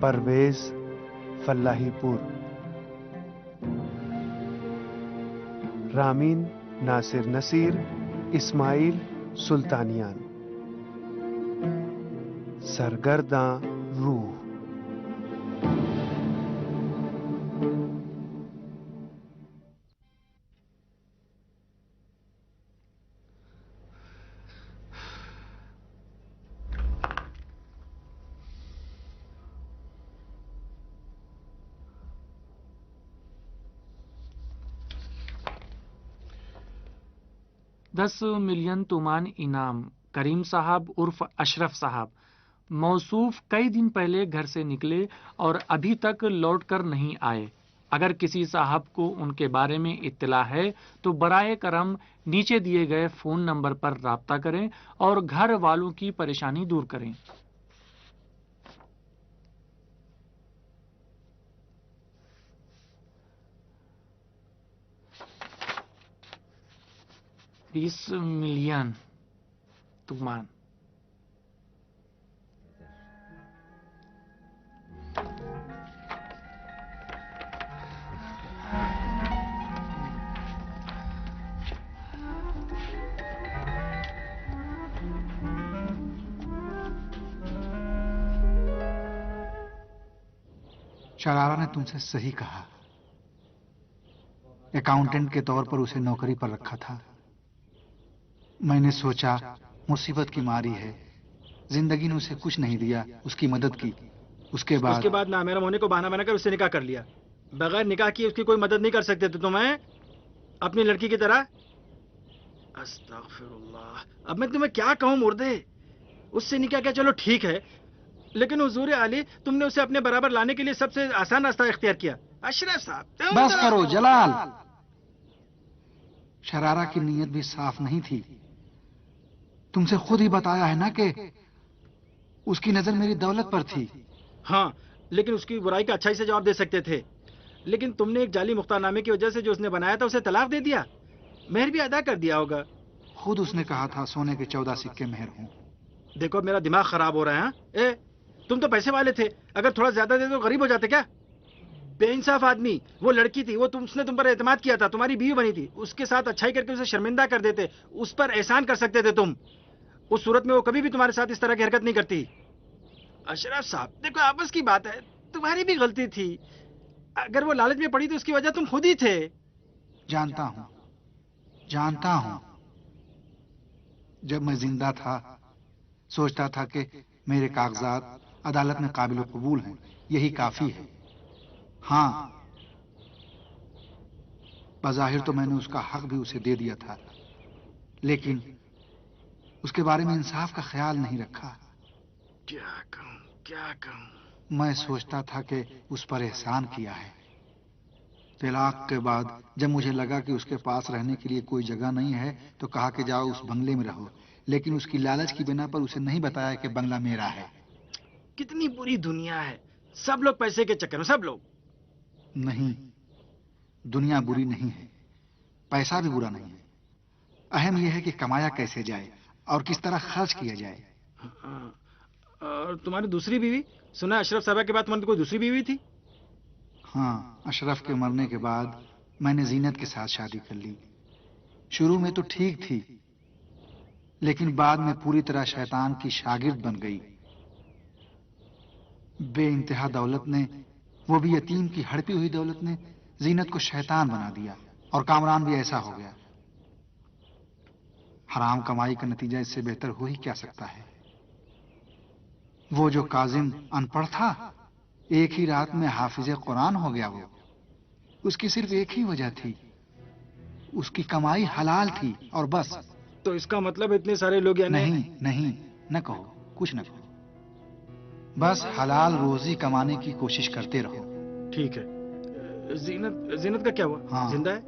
پرویز فلاحی پور، رامین ناصر نصیر، اسماعیل سلطانیان، سرگرداں روح۔ دس ملین تومان انعام۔ کریم صاحب عرف اشرف صاحب موصوف کئی دن پہلے گھر سے نکلے اور ابھی تک لوٹ کر نہیں آئے۔ اگر کسی صاحب کو ان کے بارے میں اطلاع ہے تو برائے کرم نیچے دیے گئے فون نمبر پر رابطہ کریں اور گھر والوں کی پریشانی دور کریں۔ بیس ملین تومان۔ شرارہ نے تم سے صحیح کہا۔ اکاؤنٹنٹ کے طور پر اسے نوکری پر رکھا تھا۔ میں نے سوچا مصیبت کی ماری ہے، زندگی نے اسے کچھ نہیں دیا، اس کی مدد کی۔ اس کے بعد نامیرا ہونے کو بہانہ بنا کر اس سے نکاح کر لیا۔ بغیر نکاح کی اس کی کوئی مدد نہیں کر سکتے تھے تمہیں اپنی لڑکی کی طرح؟ استغفر اللہ۔ اب میں تمہیں کیا کہوں مردے؟ اس سے نکاح کیا، چلو ٹھیک ہے، لیکن حضور علی تم نے اسے اپنے برابر لانے کے لیے سب سے آسان راستہ اختیار کیا۔ اشرف صاحب بس کرو جلال۔ شرارہ کی نیت بھی صاف نہیں تھی۔ تم سے خود ہی بتایا ہے نا کہ اس کی نظر میری دولت پر تھی۔ ہاں، لیکن اس کی برائی کا اچھائی سے جواب دے سکتے تھے، لیکن تم نے ایک جعلی مختار نامے کی وجہ سے جو اس نے بنایا تھا اسے طلاق دے دیا۔ مہر بھی ادا کر دیا ہوگا۔ خود اس نے کہا تھا سونے کے 14 سکے مہر ہوں۔ دیکھو میرا دماغ خراب ہو رہا ہے۔ تم تو پیسے والے تھے، اگر تھوڑا زیادہ دے تو غریب ہو جاتے کیا؟ بے انصاف آدمی، وہ لڑکی تھی، اس نے تم پر اعتماد کیا تھا، تمہاری بیوی بنی تھی، اس کے ساتھ اچھائی کر کے اسے شرمندہ کر دیتے، اس پر احسان کر سکتے تھے تم۔ اس صورت میں وہ کبھی بھی تمہارے ساتھ اس طرح کی حرکت نہیں کرتی۔ اشرف صاحب دیکھو آپس کی بات ہے، تمہاری بھی غلطی تھی، اگر وہ لالچ میں پڑی تو اس کی وجہ تم خود ہی تھے۔ جانتا ہوں۔ جب میں زندہ تھا سوچتا تھا کہ میرے کاغذات عدالت میں قابل قبول ہیں، یہی کافی ہے۔ ہاں، بظاہر تو میں نے اس کا حق بھی اسے دے دیا تھا، لیکن اس کے بارے میں انصاف کا خیال نہیں رکھا۔ کیا کہوں؟ میں سوچتا تھا کہ اس پر احسان کیا ہے۔ طلاق کے بعد جب مجھے لگا کہ اس کے پاس رہنے کے لیے کوئی جگہ نہیں ہے تو کہا کہ جاؤ اس بنگلے میں رہو، لیکن اس کی لالچ کی بنا پر اسے نہیں بتایا کہ بنگلہ میرا ہے۔ کتنی بری دنیا ہے، سب لوگ پیسے کے چکر میں، سب لوگ۔ نہیں، دنیا بری نہیں ہے، پیسہ بھی برا نہیں ہے، اہم یہ ہے کہ کمایا کیسے جائے اور کس طرح خرچ کیا جائے۔ اور تمہاری دوسری بیوی، سنا اشرف صاحب کے بعد تمہاری کوئی دوسری بیوی تھی؟ ہاں، اشرف کے مرنے کے بعد میں نے زینت کے ساتھ شادی کر لی۔ شروع میں تو ٹھیک تھی، لیکن بعد میں پوری طرح شیطان کی شاگرد بن گئی۔ بے انتہا دولت نے، وہ بھی یتیم کی ہڑپی ہوئی دولت نے، زینت کو شیطان بنا دیا، اور کامران بھی ایسا ہو گیا۔ حرام کمائی کا نتیجہ اس سے بہتر ہو ہی کیا سکتا ہے۔ وہ جو کاظم ان پڑھ تھا، ایک ہی رات میں حافظ قرآن ہو گیا۔ وہ اس کی صرف ایک ہی وجہ تھی، اس کی کمائی حلال تھی اور بس۔ تو اس کا مطلب اتنے سارے لوگ یعنی نہیں، نہ کہو، کچھ نہ کہو، بس حلال روزی کمانے کی کوشش کرتے رہو۔ ٹھیک ہے۔ زینت کا کیا ہوا؟ ہاں، زندہ ہے؟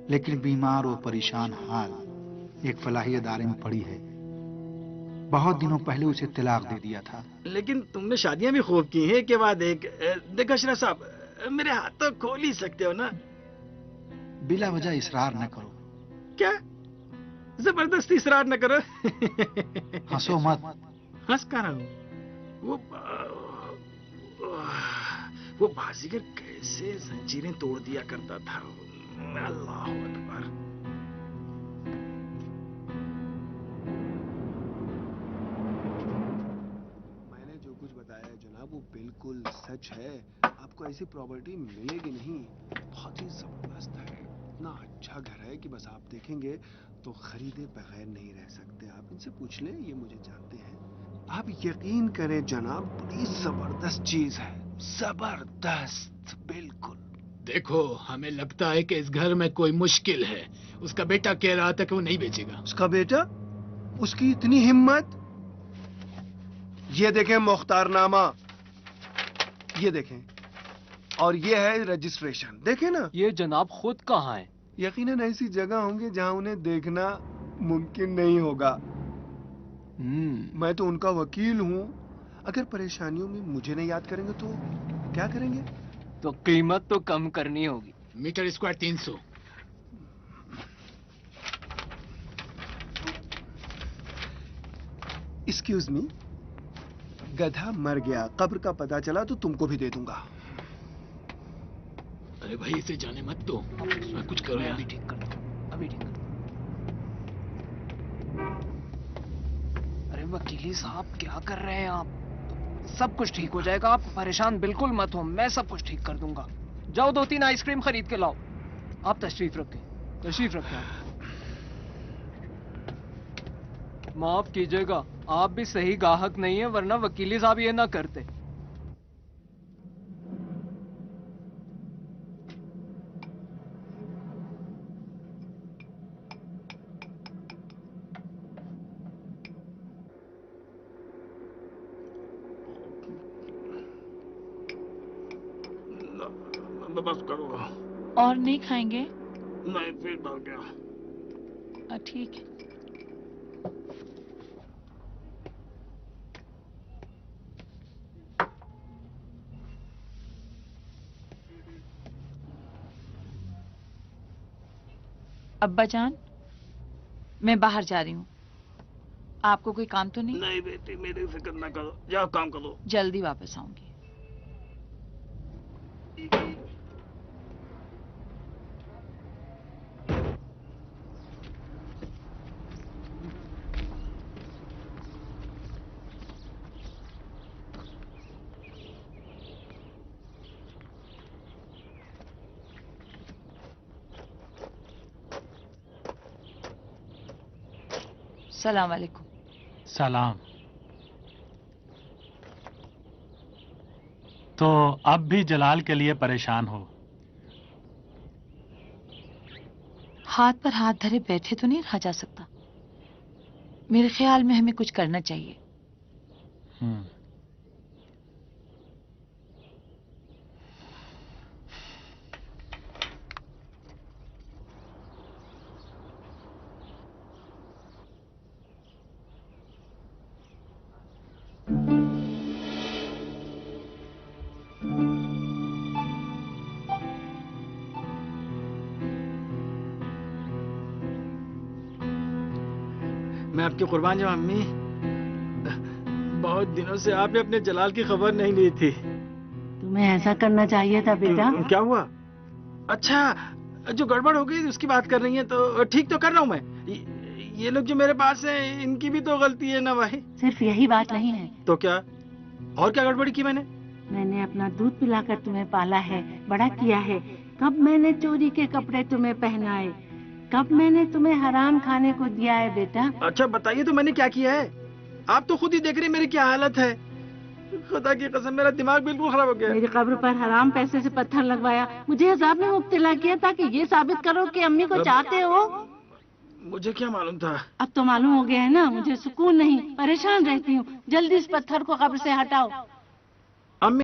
لیکن بیمار اور پریشان حال، ایک فلاحی ادارے میں پڑی ہے۔ بہت دنوں پہلے اسے طلاق دے دیا تھا۔ لیکن تم نے شادیاں بھی خوب کی ہیں، ایک کے بعد ایک۔ دیکھو اشرف صاحب، میرے ہاتھ تو کھول ہی سکتے ہو نا۔ بلا وجہ اصرار نہ کرو۔ کیا زبردستی اصرار نہ کرو؟ ہنسو مت۔ ہنس کر رہا ہوں، وہ وہ بازیگر کیسے زنجیریں توڑ دیا کرتا تھا. اللہ اکبر. میں نے جو کچھ بتایا جناب وہ بالکل سچ ہے. آپ کو ایسی پراپرٹی ملے گی نہیں. بہت ہی زبردست ہے. اتنا اچھا گھر ہے کہ بس آپ دیکھیں گے تو خریدے بغیر نہیں رہ سکتے. آپ ان سے پوچھ لیں, یہ مجھے جانتے ہیں. آپ یقین کریں جناب, بڑی زبردست چیز ہے. زبردست بالکل. دیکھو ہمیں لگتا ہے کہ اس گھر میں کوئی مشکل ہے. اس کا بیٹا کہہ رہا تھا کہ وہ نہیں بیچے گا. اس کا بیٹا, اس کی اتنی ہمت. یہ دیکھیں مختار نامہ, یہ دیکھیں, اور یہ ہے رجسٹریشن. دیکھیں نا. یہ جناب خود کہاں ہے؟ یقیناً ایسی جگہ ہوں گے جہاں انہیں دیکھنا ممکن نہیں ہوگا. میں تو ان کا وکیل ہوں. اگر پریشانیوں میں مجھے نہیں یاد کریں گے تو کیا کریں گے؟ تو قیمت تو کم کرنی ہوگی. Metre square 300. ایکسکیوز می, گدھا مر گیا, قبر کا پتہ چلا تو تم کو بھی دے دوں گا. ارے بھائی اسے جانے مت دو, میں کچھ کروں. ابھی ٹھیک کر دو, ابھی ٹھیک کر دو. ارے وکیلی صاحب کیا کر رہے ہیں آپ؟ سب کچھ ٹھیک ہو جائے گا, آپ پریشان بالکل مت ہو, میں سب کچھ ٹھیک کر دوں گا. جاؤ 2-3 آئس کریم خرید کے لاؤ. آپ تشریف رکھیں, تشریف رکھیں. معاف کیجیے گا, آپ بھی صحیح گاہک نہیں ہیں, ورنہ وکیلی صاحب یہ نہ کرتے. بس کرو. اور نہیں کھائیں گے؟ نہیں, پیٹ بھر گیا. ٹھیک ہے. ابا جان, میں باہر جا رہی ہوں. آپ کو کوئی کام تو نہیں؟ نہیں بیٹی, میری فکر نہ کرو, جاؤ کام کرو. جلدی واپس آؤں گی. السلام علیکم. سلام. تو اب بھی جلال کے لیے پریشان ہو؟ ہاتھ پر ہاتھ دھرے بیٹھے تو نہیں رہا جا سکتا. میرے خیال میں ہمیں کچھ کرنا چاہیے. میں آپ کی قربان جاؤں امی. بہت دنوں سے آپ نے اپنے جلال کی خبر نہیں لی تھی. تمہیں ایسا کرنا چاہیے تھا بیٹا. کیا ہوا؟ اچھا, جو گڑبڑ ہو گئی اس کی بات کر رہی ہیں, تو ٹھیک تو کر رہا ہوں میں. یہ لوگ جو میرے پاس ہیں ان کی بھی تو غلطی ہے نا بھائی. صرف یہی بات نہیں ہے. تو کیا اور کیا گڑبڑی کی میں نے؟ میں نے اپنا دودھ پلا کر تمہیں پالا ہے, بڑا کیا ہے. کب میں نے چوری کے کپڑے تمہیں پہنائے, کب میں نے تمہیں حرام کھانے کو دیا ہے بیٹا. اچھا بتائیے تو میں نے کیا کیا ہے؟ آپ تو خود ہی دیکھ رہے میری کیا حالت ہے. خدا کی قسم میرا دماغ بالکل خراب ہو گیا. میری قبر پر حرام پیسے سے پتھر لگوایا, مجھے عذاب میں مبتلا کیا تاکہ یہ ثابت کرو کہ امی کو چاہتے ہو. مجھے کیا معلوم تھا. اب تو معلوم ہو گیا ہے نا. مجھے سکون نہیں, پریشان رہتی ہوں. جلدی اس پتھر کو قبر سے ہٹاؤ.